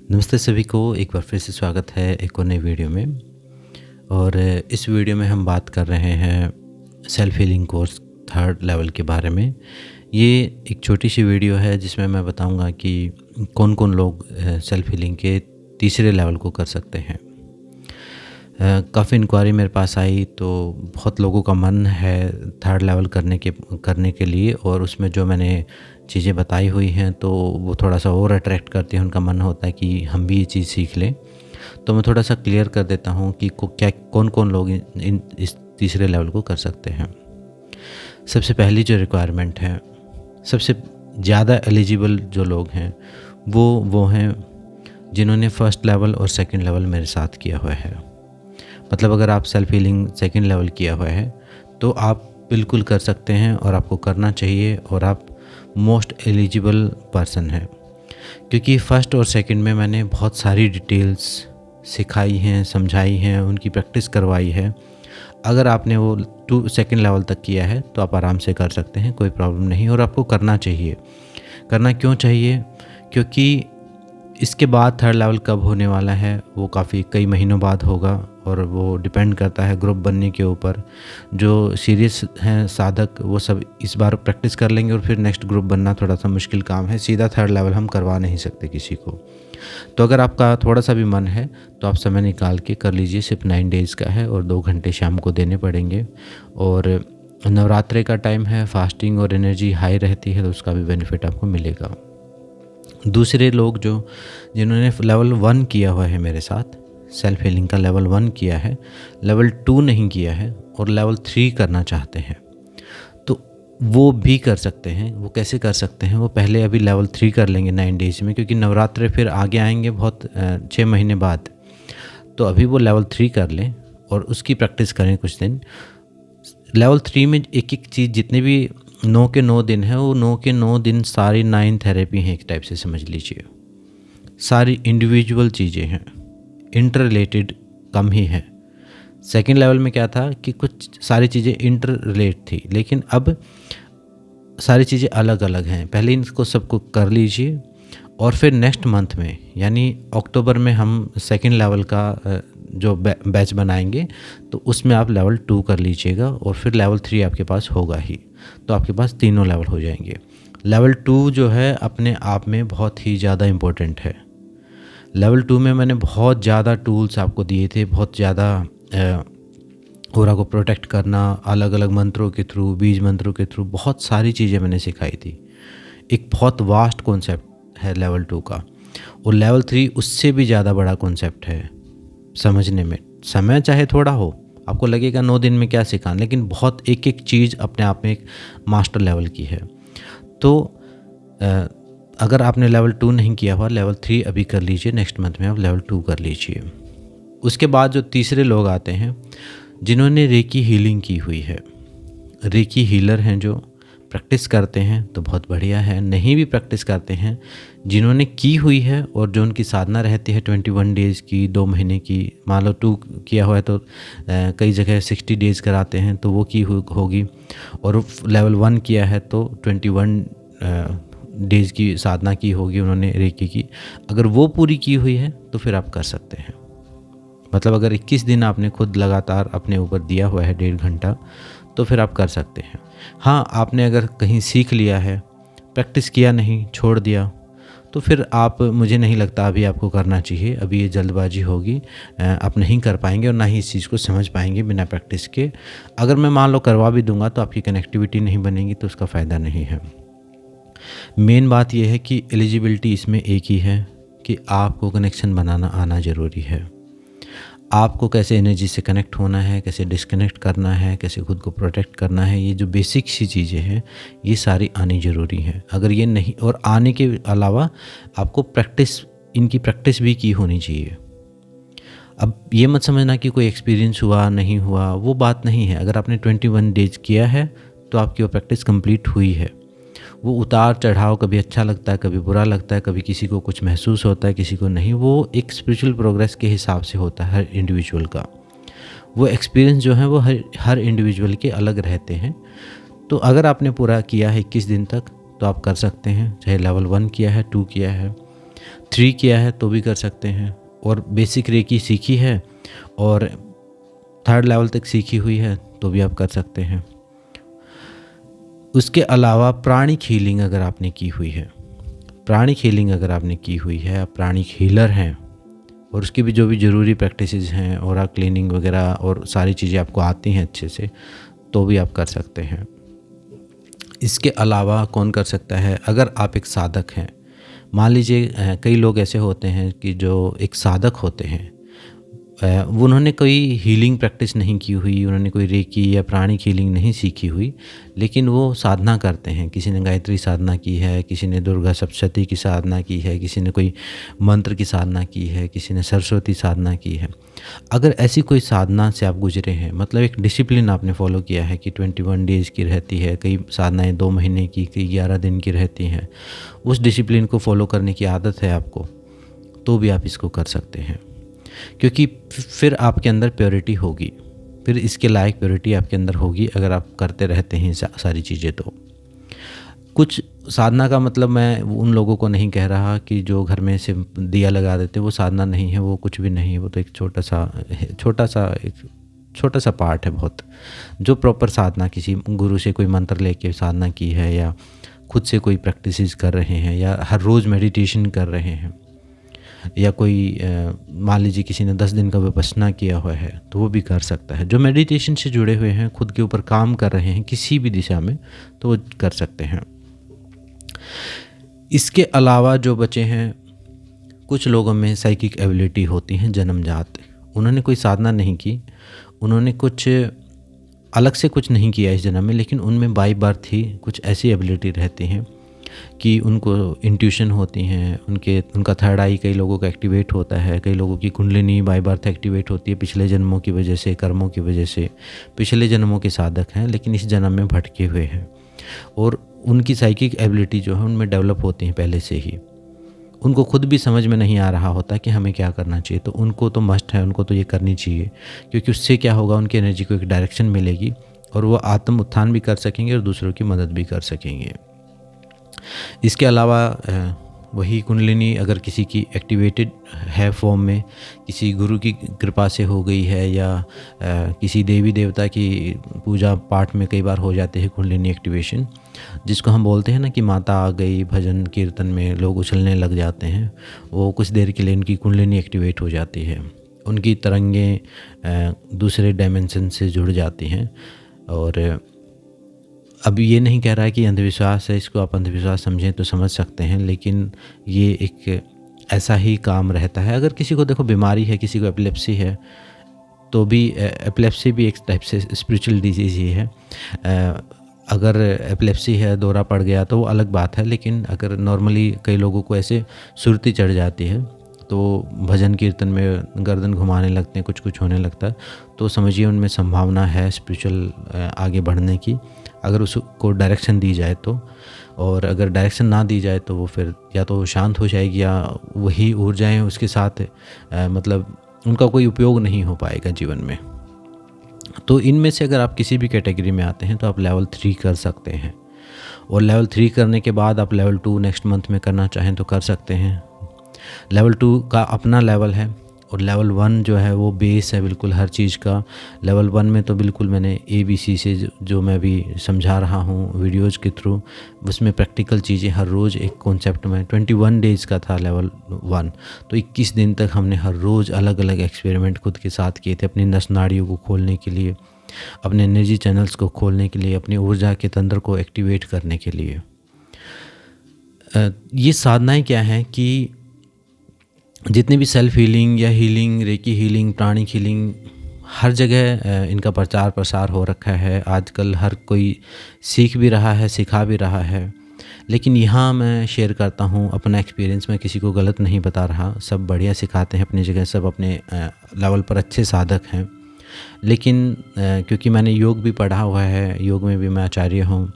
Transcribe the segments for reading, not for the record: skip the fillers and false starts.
नमस्ते सभी को, एक बार फिर से स्वागत है एक और नई वीडियो में। और इस वीडियो में हम बात कर रहे हैं self healing course third level के बारे में। ये एक छोटी सी वीडियो है जिसमें मैं बताऊंगा कि कौन कौन लोग सेल्फ हीलिंग के तीसरे लेवल को कर सकते हैं। काफ़ी इंक्वायरी मेरे पास आई तो बहुत लोगों का मन है थर्ड लेवल करने के लिए, और उसमें जो मैंने चीज़ें बताई हुई हैं तो वो थोड़ा सा और अट्रैक्ट करती हैं। उनका मन होता है कि हम भी ये चीज़ सीख लें। तो मैं थोड़ा सा क्लियर कर देता हूँ कि कौन कौन लोग इस तीसरे लेवल को कर सकते हैं। सबसे पहली जो रिक्वायरमेंट है, सबसे ज़्यादा एलिजिबल जो लोग हैं वो हैं जिन्होंने फ़र्स्ट लेवल और सेकंड लेवल मेरे साथ किया हुआ है। मतलब अगर आप सेल्फ हीलिंग सेकंड लेवल किया हुआ है तो आप बिल्कुल कर सकते हैं और आपको करना चाहिए, और आप मोस्ट एलिजिबल पर्सन है। क्योंकि फ़र्स्ट और सेकंड में मैंने बहुत सारी डिटेल्स सिखाई हैं, समझाई हैं, उनकी प्रैक्टिस करवाई है। अगर आपने वो सेकंड लेवल तक किया है तो आप आराम से कर सकते हैं, कोई प्रॉब्लम नहीं। और आपको करना चाहिए। करना क्यों चाहिए? क्योंकि इसके बाद थर्ड लेवल कब होने वाला है वो कई महीनों बाद होगा, और वो डिपेंड करता है ग्रुप बनने के ऊपर। जो सीरियस हैं साधक वो सब इस बार प्रैक्टिस कर लेंगे, और फिर नेक्स्ट ग्रुप बनना थोड़ा सा मुश्किल काम है। सीधा थर्ड लेवल हम करवा नहीं सकते किसी को। तो अगर आपका थोड़ा सा भी मन है तो आप समय निकाल के कर लीजिए। सिर्फ 9 डेज़ का है और 2 घंटे शाम को देने पड़ेंगे। और नवरात्रे का टाइम है, फास्टिंग और एनर्जी हाई रहती है, तो उसका भी बेनिफिट आपको मिलेगा। दूसरे लोग जिन्होंने लेवल 1 किया हुआ है मेरे साथ, सेल्फ हीलिंग का लेवल 1 किया है, लेवल 2 नहीं किया है और लेवल 3 करना चाहते हैं, तो वो भी कर सकते हैं। वो कैसे कर सकते हैं? वो पहले अभी लेवल 3 कर लेंगे 9 डेज़ में, क्योंकि नवरात्रे फिर आगे आएंगे बहुत 6 महीने बाद। तो अभी वो लेवल 3 कर लें और उसकी प्रैक्टिस करें कुछ दिन। लेवल 3 में एक एक चीज़, जितने भी 9 के 9 दिन है, वो 9 के 9 दिन सारी 9 थेरेपी हैं, एक टाइप से समझ लीजिए। सारी इंडिविजुअल चीज़ें हैं, इंटर रिलेटेड कम ही है। सेकंड लेवल में क्या था कि कुछ सारी चीज़ें इंटर रिलेट थी, लेकिन अब सारी चीज़ें अलग अलग हैं। पहले इनको सबको कर लीजिए, और फिर नेक्स्ट मंथ में यानी अक्टूबर में हम सेकंड लेवल का जो बैच बनाएंगे, तो उसमें आप लेवल 2 कर लीजिएगा, और फिर लेवल 3 आपके पास होगा ही। तो आपके पास तीनों लेवल हो जाएंगे। लेवल 2 जो है अपने आप में बहुत ही ज़्यादा इम्पोर्टेंट है। लेवल 2 में मैंने बहुत ज़्यादा टूल्स आपको दिए थे, बहुत ज़्यादा ऑरा को प्रोटेक्ट करना, अलग अलग मंत्रों के थ्रू, बीज मंत्रों के थ्रू, बहुत सारी चीज़ें मैंने सिखाई थी। एक बहुत वास्ट कॉन्सेप्ट है लेवल 2 का, और लेवल 3 उससे भी ज़्यादा बड़ा कॉन्सेप्ट है समझने में। समय चाहे थोड़ा हो, आपको लगेगा 9 दिन में क्या सिखाना, लेकिन बहुत एक एक चीज़ अपने आप में एक मास्टर लेवल की है। तो अगर आपने लेवल 2 नहीं किया हुआ, लेवल 3 अभी कर लीजिए, नेक्स्ट मंथ में आप लेवल 2 कर लीजिए। उसके बाद जो तीसरे लोग आते हैं जिन्होंने रेकी हीलिंग की हुई है, रेकी हीलर हैं, जो प्रैक्टिस करते हैं तो बहुत बढ़िया है। नहीं भी प्रैक्टिस करते हैं, जिन्होंने की हुई है और जो उनकी साधना रहती है 21 डेज़ की, 2 महीने की, मान लो 2 किया हुआ है तो कई जगह 60 डेज़ कराते हैं, तो वो की होगी। और लेवल 1 किया है तो 21 डेज़ की साधना की होगी उन्होंने रेकी की। अगर वो पूरी की हुई है तो फिर आप कर सकते हैं। मतलब अगर 21 दिन आपने खुद लगातार अपने ऊपर दिया हुआ है, 1.5 घंटा, तो फिर आप कर सकते हैं। हाँ, आपने अगर कहीं सीख लिया है, प्रैक्टिस किया नहीं, छोड़ दिया, तो फिर मुझे नहीं लगता अभी आपको करना चाहिए। अभी ये जल्दबाजी होगी, आप नहीं कर पाएंगे और ना ही इस चीज़ को समझ पाएंगे बिना प्रैक्टिस के। अगर मैं मान लो करवा भी दूंगा तो आपकी कनेक्टिविटी नहीं बनेगी, तो उसका फ़ायदा नहीं है। मेन बात यह है कि एलिजिबिलिटी इसमें एक ही है कि आपको कनेक्शन बनाना आना ज़रूरी है। आपको कैसे एनर्जी से कनेक्ट होना है, कैसे डिस्कनेक्ट करना है, कैसे खुद को प्रोटेक्ट करना है, ये जो बेसिक सी चीज़ें हैं ये सारी आनी ज़रूरी है। अगर ये नहीं, और आने के अलावा आपको इनकी प्रैक्टिस भी की होनी चाहिए। अब ये मत समझना कि कोई एक्सपीरियंस हुआ नहीं हुआ, वो बात नहीं है। अगर आपने 21 डेज किया है तो आपकी वो प्रैक्टिस कंप्लीट हुई है। वो उतार चढ़ाव, कभी अच्छा लगता है, कभी बुरा लगता है, कभी किसी को कुछ महसूस होता है, किसी को नहीं। वो एक स्पिरिचुअल प्रोग्रेस के हिसाब से होता है हर इंडिविजुअल का। वो एक्सपीरियंस जो है वो हर इंडिविजुअल के अलग रहते हैं। तो अगर आपने पूरा किया है 21 दिन तक तो आप कर सकते हैं, चाहे लेवल 1 किया है, 2 किया है। 3 किया है तो भी कर सकते हैं, और बेसिक रेकी सीखी है और 3rd लेवल तक सीखी हुई है तो भी आप कर सकते हैं। उसके अलावा प्राणिक हीलिंग अगर आपने की हुई है, प्राणिक हीलिंग अगर आपने की हुई है, आप प्राणिक हीलर हैं और उसकी भी जो भी ज़रूरी प्रैक्टिसेस हैं, और क्लीनिंग वगैरह और सारी चीज़ें आपको आती हैं अच्छे से, तो भी आप कर सकते हैं। इसके अलावा कौन कर सकता है? अगर आप एक साधक हैं, मान लीजिए कई लोग ऐसे होते हैं कि जो एक साधक होते हैं, वो उन्होंने कोई हीलिंग प्रैक्टिस नहीं की हुई, उन्होंने कोई रेकी या प्राणिक हीलिंग नहीं सीखी हुई, लेकिन वो साधना करते हैं। किसी ने गायत्री साधना की है, किसी ने दुर्गा सप्तशती की साधना की है, किसी ने कोई मंत्र की साधना की है, किसी ने सरस्वती साधना की है। अगर ऐसी कोई साधना से आप गुजरे हैं, मतलब एक डिसिप्लिन आपने फॉलो किया है कि 21 डेज़ की रहती है, कई साधनाएँ 2 महीने की, कई 11 दिन की रहती हैं, उस डिसिप्लिन को फॉलो करने की आदत है आपको, तो भी आप इसको कर सकते हैं, क्योंकि फिर आपके अंदर प्योरिटी होगी, फिर इसके लायक प्योरिटी आपके अंदर होगी अगर आप करते रहते हैं सारी चीज़ें। तो कुछ साधना का मतलब मैं उन लोगों को नहीं कह रहा कि जो घर में से दिया लगा देते, वो साधना नहीं है, वो कुछ भी नहीं है, वो तो एक छोटा सा पार्ट है बहुत। जो प्रॉपर साधना किसी गुरु से कोई मंत्र लेके साधना की है, या खुद से कोई प्रैक्टिसेस कर रहे हैं, या हर रोज़ मेडिटेशन कर रहे हैं, या कोई मान लीजिए किसी ने 10 दिन का विपश्यना किया हुआ है, तो वो भी कर सकता है। जो मेडिटेशन से जुड़े हुए हैं, खुद के ऊपर काम कर रहे हैं किसी भी दिशा में, तो वो कर सकते हैं। इसके अलावा जो बचे हैं, कुछ लोगों में साइकिक एबिलिटी होती हैं जन्मजात। उन्होंने कोई साधना नहीं की, उन्होंने कुछ अलग से कुछ नहीं किया इस जन्म में, लेकिन उनमें बाय बर्थ ही कुछ ऐसी एबिलिटी रहती हैं कि उनको इंट्यूशन होती हैं, उनका थर्ड आई कई लोगों का एक्टिवेट होता है, कई लोगों की कुंडलिनी बाय बर्थ एक्टिवेट होती है पिछले जन्मों की वजह से, कर्मों की वजह से। पिछले जन्मों के साधक हैं लेकिन इस जन्म में भटके हुए हैं, और उनकी साइकिक एबिलिटी जो है उनमें डेवलप होती हैं पहले से ही। उनको खुद भी समझ में नहीं आ रहा होता कि हमें क्या करना चाहिए, तो उनको तो मस्ट है, उनको तो ये करनी चाहिए, क्योंकि उससे क्या होगा, उनकी एनर्जी को एक डायरेक्शन मिलेगी और वो आत्म उत्थान भी कर सकेंगे और दूसरों की मदद भी कर सकेंगे। इसके अलावा वही कुंडलिनी अगर किसी की एक्टिवेटेड है फॉर्म में, किसी गुरु की कृपा से हो गई है, या किसी देवी देवता की पूजा पाठ में कई बार हो जाते हैं कुंडलिनी एक्टिवेशन, जिसको हम बोलते हैं ना कि माता आ गई, भजन कीर्तन में लोग उछलने लग जाते हैं, वो कुछ देर के लिए उनकी कुंडलिनी एक्टिवेट हो जाती है, उनकी तरंगें दूसरे डायमेंशन से जुड़ जाती हैं। और अब ये नहीं कह रहा है कि अंधविश्वास है, इसको आप अंधविश्वास समझें तो समझ सकते हैं, लेकिन ये एक ऐसा ही काम रहता है। अगर किसी को देखो बीमारी है, किसी को एपिलेप्सी है, तो भी एपिलेप्सी भी एक टाइप से स्पिरिचुअल डिजीज़ ही है। अगर एपिलेप्सी है, दौरा पड़ गया, तो वो अलग बात है, लेकिन अगर नॉर्मली कई लोगों को ऐसे सुर्ती चढ़ जाती है, तो भजन कीर्तन में गर्दन घुमाने लगते हैं, कुछ होने लगता है, तो समझिए उनमें संभावना है स्पिरिचुअल आगे बढ़ने की, अगर उसको डायरेक्शन दी जाए तो। और अगर डायरेक्शन ना दी जाए तो वो फिर या तो शांत हो जाएगी, या वही ऊर्जाएं उसके साथ मतलब उनका कोई उपयोग नहीं हो पाएगा जीवन में। तो इनमें से अगर आप किसी भी कैटेगरी में आते हैं तो आप लेवल 3 कर सकते हैं, और लेवल 3 करने के बाद आप लेवल 2 नेक्स्ट मंथ में करना चाहें तो कर सकते हैं। लेवल 2 का अपना लेवल है, और लेवल 1 जो है वो बेस है बिल्कुल हर चीज़ का। लेवल 1 में तो बिल्कुल मैंने ABC से जो मैं भी समझा रहा हूँ वीडियोज़ के थ्रू, उसमें प्रैक्टिकल चीज़ें हर रोज़ एक कॉन्सेप्ट में 21 डेज़ का था लेवल 1, तो 21 दिन तक हमने हर रोज़ अलग अलग एक्सपेरिमेंट खुद के साथ किए थे, अपनी नस नाड़ियों को खोलने के लिए, अपने एनर्जी चैनल्स को खोलने के लिए, अपनी ऊर्जा के तंत्र को एक्टिवेट करने के लिए। ये साधनाएँ क्या हैं कि जितनी भी सेल्फ हीलिंग या healing, recce healing, pranic healing, हर जगह इनका प्रचार प्रसार हो रखा है। आजकल हर कोई सीख भी रहा है, सिखा भी रहा है, लेकिन यहाँ मैं शेयर करता हूँ अपना एक्सपीरियंस। मैं किसी को गलत नहीं बता रहा, सब बढ़िया सिखाते हैं अपनी जगह, सब अपने लेवल पर अच्छे साधक हैं। लेकिन क्योंकि मैंने योग भी पढ़ा हुआ है, योग में भी मैं आचार्य हूँ,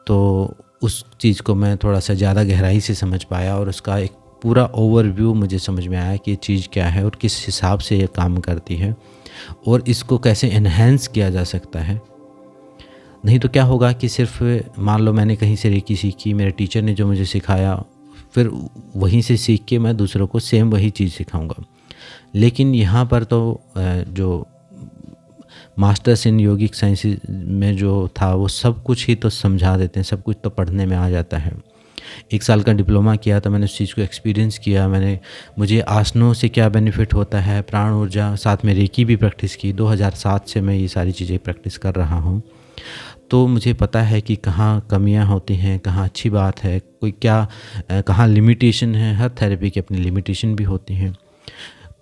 तो उस चीज़ को मैं थोड़ा सा ज़्यादा गहराई से समझ पाया, और उसका एक पूरा ओवरव्यू मुझे समझ में आया कि ये चीज़ क्या है और किस हिसाब से ये काम करती है, और इसको कैसे एनहेंस किया जा सकता है। नहीं तो क्या होगा कि सिर्फ मान लो मैंने कहीं से रेकी सीखी, मेरे टीचर ने जो मुझे सिखाया फिर वहीं से सीख के मैं दूसरों को सेम वही चीज़ सिखाऊंगा। लेकिन यहाँ पर तो जो मास्टर्स इन योगिक साइंसेज में जो था वो सब कुछ ही तो समझा देते हैं, सब कुछ तो पढ़ने में आ जाता है। 1 साल का डिप्लोमा किया तो मैंने उस चीज़ को एक्सपीरियंस किया। मुझे आसनों से क्या बेनिफिट होता है, प्राण ऊर्जा, साथ में रेकी भी प्रैक्टिस की। 2007 से मैं ये सारी चीज़ें प्रैक्टिस कर रहा हूँ। तो मुझे पता है कि कहाँ कमियां होती हैं, कहाँ अच्छी बात है, कोई क्या कहाँ लिमिटेशन है। हर थेरेपी की अपनी लिमिटेशन भी होती हैं।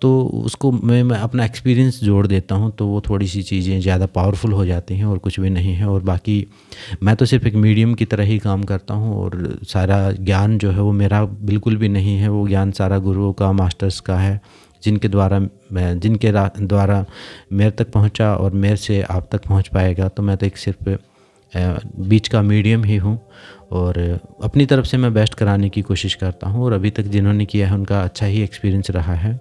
तो उसको मैं अपना एक्सपीरियंस जोड़ देता हूँ, तो वो थोड़ी सी चीज़ें ज़्यादा पावरफुल हो जाती हैं और कुछ भी नहीं है। और बाकी मैं तो सिर्फ एक मीडियम की तरह ही काम करता हूँ और सारा ज्ञान जो है वो मेरा बिल्कुल भी नहीं है। वो ज्ञान सारा गुरुओं का, मास्टर्स का है, जिनके द्वारा मेरे तक पहुँचा और मेरे से आप तक पहुँच पाएगा। तो मैं तो एक सिर्फ बीच का मीडियम ही हूँ और अपनी तरफ से मैं बेस्ट कराने की कोशिश करता हूँ। और अभी तक जिन्होंने किया है उनका अच्छा ही एक्सपीरियंस रहा है।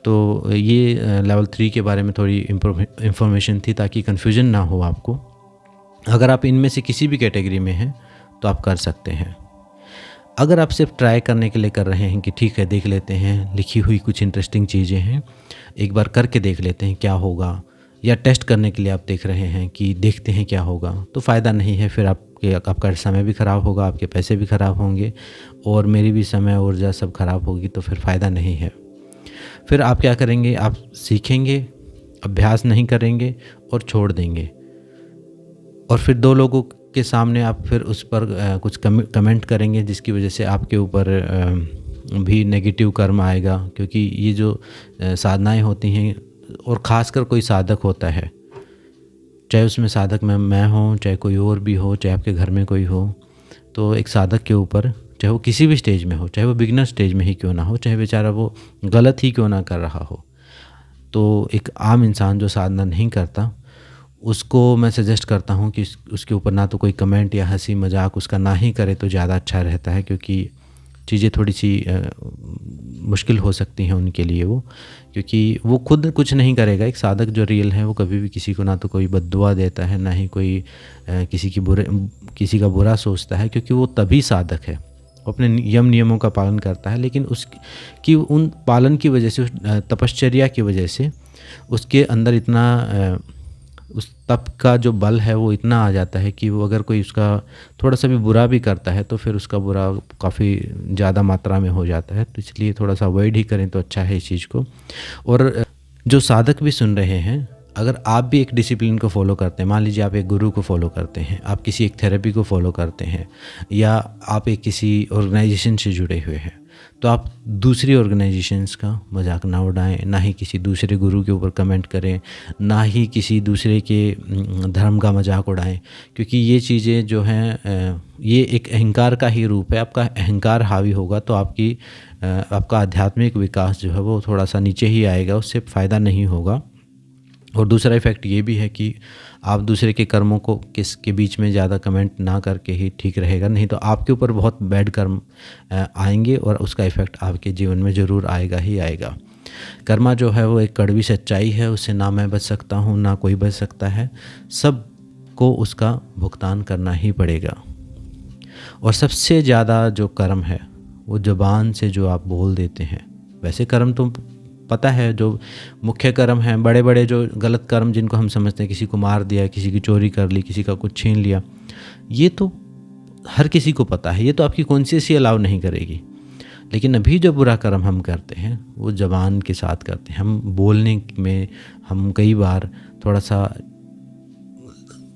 तो ये लेवल 3 के बारे में थोड़ी इन्फॉर्मेशन थी, ताकि कन्फ्यूजन ना हो आपको। अगर आप इनमें से किसी भी कैटेगरी में हैं तो आप कर सकते हैं। अगर आप सिर्फ ट्राई करने के लिए कर रहे हैं कि ठीक है देख लेते हैं, लिखी हुई कुछ इंटरेस्टिंग चीज़ें हैं, एक बार करके देख लेते हैं क्या होगा, या टेस्ट करने के लिए आप देख रहे हैं कि देखते हैं क्या होगा, तो फ़ायदा नहीं है। फिर आपका समय भी ख़राब होगा, आपके पैसे भी ख़राब होंगे और मेरी भी समय ऊर्जा सब ख़राब होगी, तो फिर फ़ायदा नहीं है। फिर आप क्या करेंगे, आप सीखेंगे, अभ्यास नहीं करेंगे और छोड़ देंगे। और फिर 2 लोगों के सामने आप फिर उस पर कुछ कमेंट करेंगे, जिसकी वजह से आपके ऊपर भी नेगेटिव कर्म आएगा। क्योंकि ये जो साधनाएं होती हैं, और ख़ासकर कोई साधक होता है, चाहे उसमें साधक मैं हूँ, चाहे कोई और भी हो, चाहे आपके घर में कोई हो, तो एक साधक के ऊपर, चाहे वो किसी भी स्टेज में हो, चाहे वो बिगिनर स्टेज में ही क्यों ना हो, चाहे बेचारा वो गलत ही क्यों ना कर रहा हो, तो एक आम इंसान जो साधना नहीं करता, उसको मैं सजेस्ट करता हूँ कि उसके ऊपर ना तो कोई कमेंट या हंसी मजाक उसका ना ही करे तो ज़्यादा अच्छा रहता है। क्योंकि चीज़ें थोड़ी सी मुश्किल हो सकती हैं उनके लिए क्योंकि वो खुद कुछ नहीं करेगा। एक साधक जो रियल है वो कभी भी किसी को ना तो कोई बद्दुआ देता है, ना ही कोई किसी का बुरा सोचता है, क्योंकि वो तभी साधक है, वो अपने नियमों का पालन करता है। लेकिन उसकी उन पालन की वजह से, उस तपश्चर्या की वजह से उसके अंदर इतना उस तप का जो बल है वो इतना आ जाता है कि वो अगर कोई उसका थोड़ा सा भी बुरा भी करता है तो फिर उसका बुरा काफ़ी ज़्यादा मात्रा में हो जाता है। तो इसलिए थोड़ा सा अवॉइड ही करें तो अच्छा है इस चीज़ को। और जो साधक भी सुन रहे हैं, अगर आप भी एक डिसिप्लिन को फॉलो करते हैं, मान लीजिए आप एक गुरु को फॉलो करते हैं, आप किसी एक थेरेपी को फॉलो करते हैं, या आप एक किसी ऑर्गेनाइजेशन से जुड़े हुए हैं, तो आप दूसरी ऑर्गेनाइजेशंस का मजाक ना उड़ाएं, ना ही किसी दूसरे गुरु के ऊपर कमेंट करें, ना ही किसी दूसरे के धर्म का मजाक उड़ाएं। क्योंकि ये चीज़ें जो हैं ये एक अहंकार का ही रूप है। आपका अहंकार हावी होगा तो आपका आध्यात्मिक विकास जो है वो थोड़ा सा नीचे ही आएगा, उससे फ़ायदा नहीं होगा। और दूसरा इफ़ेक्ट ये भी है कि आप दूसरे के कर्मों को के बीच में ज़्यादा कमेंट ना करके ही ठीक रहेगा, नहीं तो आपके ऊपर बहुत बैड कर्म आएंगे और उसका इफ़ेक्ट आपके जीवन में ज़रूर आएगा ही आएगा। कर्मा जो है वो एक कड़वी सच्चाई है, उससे ना मैं बच सकता हूँ ना कोई बच सकता है, सब को उसका भुगतान करना ही पड़ेगा। और सबसे ज़्यादा जो कर्म है वो ज़ुबान से जो आप बोल देते हैं, वैसे कर्म तो पता है जो मुख्य कर्म हैं, बड़े बड़े जो गलत कर्म जिनको हम समझते हैं, किसी को मार दिया, किसी की चोरी कर ली, किसी का कुछ छीन लिया, ये तो हर किसी को पता है, ये तो आपकी कॉन्शियस ही अलाउ नहीं करेगी। लेकिन अभी जो बुरा कर्म हम करते हैं वो ज़बान के साथ करते हैं। हम बोलने में हम कई बार थोड़ा सा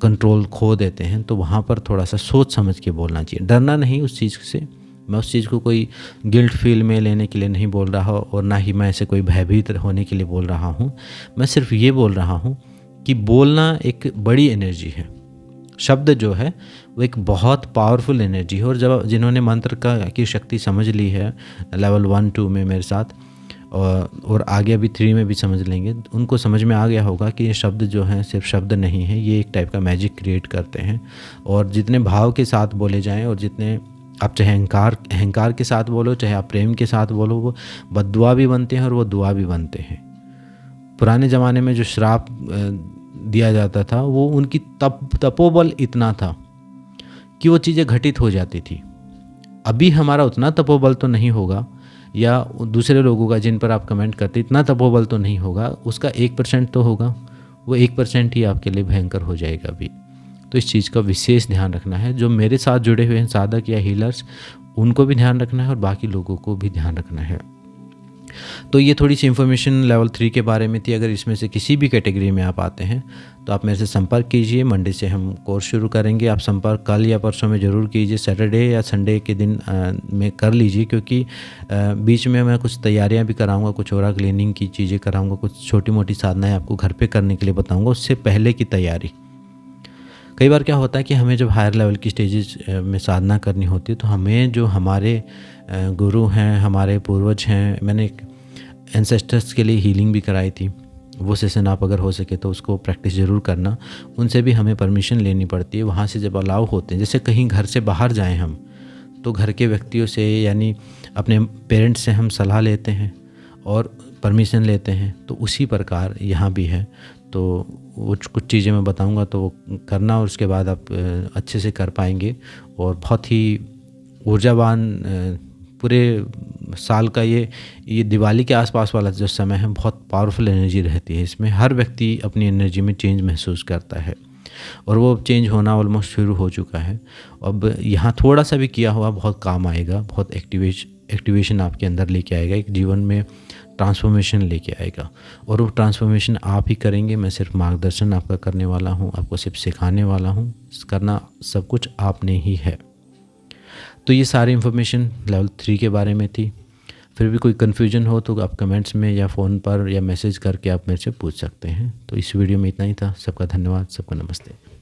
कंट्रोल खो देते हैं, तो वहाँ पर थोड़ा सा सोच समझ के बोलना चाहिए। डरना नहीं उस चीज़ से, मैं उस चीज़ को कोई गिल्ट फील में लेने के लिए नहीं बोल रहा हूँ, और ना ही मैं ऐसे कोई भयभीत होने के लिए बोल रहा हूँ। मैं सिर्फ ये बोल रहा हूँ कि बोलना एक बड़ी एनर्जी है। शब्द जो है वो एक बहुत पावरफुल एनर्जी है। और जब जिन्होंने मंत्र की शक्ति समझ ली है लेवल 1-2 में मेरे साथ, और आगे अभी 3 में भी समझ लेंगे, उनको समझ में आ गया होगा कि ये शब्द जो हैं सिर्फ शब्द नहीं है, ये एक टाइप का मैजिक क्रिएट करते हैं। और जितने भाव के साथ बोले जाएं, और जितने आप चाहे अहंकार के साथ बोलो, चाहे आप प्रेम के साथ बोलो, वो बद्दुआ भी बनते हैं और वो दुआ भी बनते हैं। पुराने ज़माने में जो श्राप दिया जाता था वो उनकी तपोबल इतना था कि वो चीज़ें घटित हो जाती थी। अभी हमारा उतना तपोबल तो नहीं होगा, या दूसरे लोगों का जिन पर आप कमेंट करते इतना तपोबल तो नहीं होगा, उसका 1% तो होगा। वो 1% ही आपके लिए भयंकर हो जाएगा अभी। तो इस चीज़ का विशेष ध्यान रखना है। जो मेरे साथ जुड़े हुए हैं साधक या हीलर्स, उनको भी ध्यान रखना है और बाकी लोगों को भी ध्यान रखना है। तो ये थोड़ी सी इन्फॉर्मेशन लेवल 3 के बारे में थी। अगर इसमें से किसी भी कैटेगरी में आप आते हैं तो आप मेरे से संपर्क कीजिए। मंडे से हम कोर्स शुरू करेंगे। आप संपर्क कल या परसों में ज़रूर कीजिए, सैटरडे या संडे के दिन में कर लीजिए, क्योंकि बीच में मैं कुछ तैयारियां भी कराऊंगा, कुछ ओरा क्लीनिंग की चीज़ें कराऊंगा, कुछ छोटी मोटी साधनाएं आपको घर पे करने के लिए बताऊंगा, उससे पहले की तैयारी। कई बार क्या होता है कि हमें जब हायर लेवल की स्टेजेस में साधना करनी होती है तो हमें जो हमारे गुरु हैं, हमारे पूर्वज हैं, मैंने एक एंसेस्टर्स के लिए हीलिंग भी कराई थी, वो सेशन आप अगर हो सके तो उसको प्रैक्टिस ज़रूर करना। उनसे भी हमें परमिशन लेनी पड़ती है। वहाँ से जब अलाउ होते हैं, जैसे कहीं घर से बाहर जाएं हम, तो घर के व्यक्तियों से यानी अपने पेरेंट्स से हम सलाह लेते हैं और परमिशन लेते हैं। तो उसी प्रकार यहाँ भी है। तो वो कुछ चीज़ें मैं बताऊँगा तो वो करना, और उसके बाद आप अच्छे से कर पाएंगे और बहुत ही ऊर्जावान पूरे साल का ये दिवाली के आसपास वाला जो समय है, बहुत पावरफुल एनर्जी रहती है इसमें। हर व्यक्ति अपनी एनर्जी में चेंज महसूस करता है और वो चेंज होना ऑलमोस्ट शुरू हो चुका है। अब यहाँ थोड़ा सा भी किया हुआ बहुत काम आएगा, बहुत एक्टिवेशन आपके अंदर लेके आएगा, एक जीवन में ट्रांसफॉर्मेशन लेके आएगा। और वो ट्रांसफॉर्मेशन आप ही करेंगे। मैं सिर्फ मार्गदर्शन आपका करने वाला हूँ, आपको सिर्फ सिखाने वाला हूँ। करना सब कुछ आपने ही है। तो ये सारी इन्फॉर्मेशन लेवल 3 के बारे में थी। फिर भी कोई कन्फ्यूजन हो तो आप कमेंट्स में या फ़ोन पर या मैसेज करके आप मेरे से पूछ सकते हैं। तो इस वीडियो में इतना ही था। सबका धन्यवाद, सबका नमस्ते।